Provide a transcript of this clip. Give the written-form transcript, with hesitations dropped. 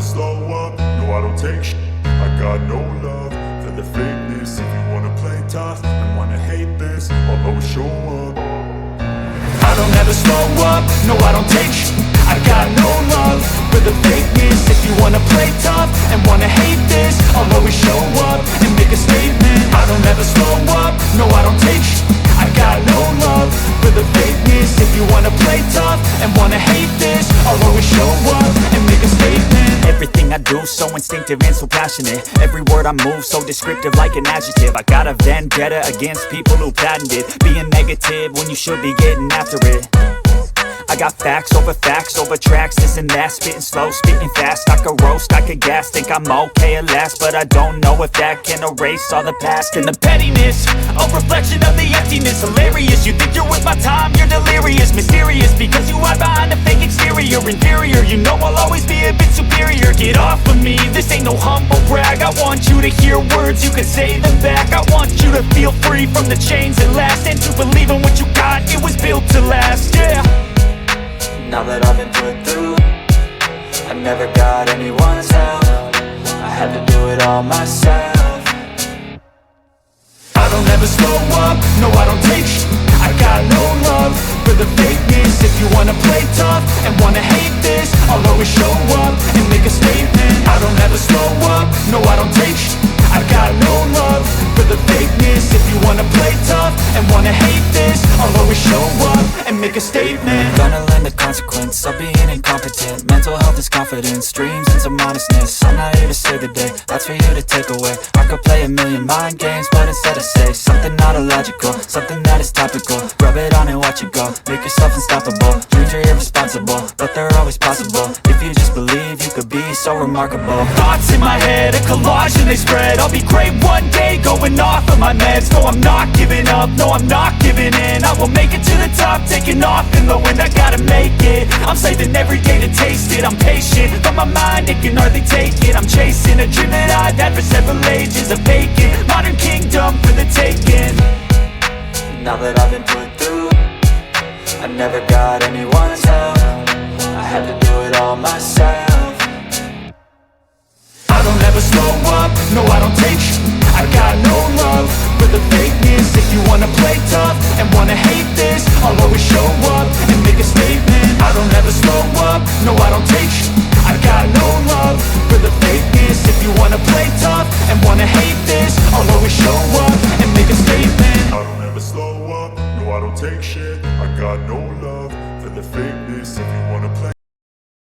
never slow up, no I don't take shit. I got no love for the fakeness. If you wanna play tough and wanna hate this, I'll always show up. I don't ever slow up, no I don't take shit. I got no love for the fakeness. If you wanna play tough and wanna hate this, I'll always show up and make a statement. I don't ever slow up, no I don't take shit. I got no love for the fakeness. If you wanna play tough and wanna hate this, I'll always show up and make a statement. Everything I do so instinctive and so passionate. Every word I move so descriptive like an adjective. I got a vendetta against people who patented being negative when you should be getting after it. I got facts over tracks, this and that. Spitting slow, spitting fast. I could roast, I could gas. Think I'm okay at last, but I don't know if that can erase all the past. And the pettiness, a reflection of the emptiness. Hilarious, you think you're worth my time, you're delirious. Mysterious, because you hide behind a fake exterior. Inferior, you know I'll always be a bit superior. Get off of me, this ain't no humble brag. I want you to hear words, you can say them back. I want you to feel free from the chains that last, and to believe in what you got, it was built to last, yeah. Now that I've been put through, I never got anyone's help. I had to do it all myself. I don't ever slow up, no I don't take shit. I got no love for the fakeness. If you wanna play tough and wanna hate this, I'll always show up and make a statement. I don't ever slow up, no I don't take shit. I got no love for the fakeness. If you wanna play tough and wanna hate this, I'll always show up and make a statement. Gonna learn the consequence of being incompetent. Mental health is confidence, dreams and some honestness. I'm not here to save the day, that's for you to take away. I could play a million mind games, but instead I say something not illogical, something that is topical. Rub it on and watch it go, make yourself unstoppable. Dreams are irresponsible, but they're always possible. If you just believe, you could be so remarkable. Thoughts in my head, a collage and they spread. I'll be great one day, going off of my meds. No, I'm not giving up, no, I'm not giving in. I will make it to the top, taking off in the wind. I gotta make it, I'm saving every day to taste it. I'm patient, but my mind, it can hardly take it. I'm chasing a dream that I've had for several ages. A vacant, modern kingdom for the taking. Now that I've been put through, I never got anyone's help. I had to do it all myself.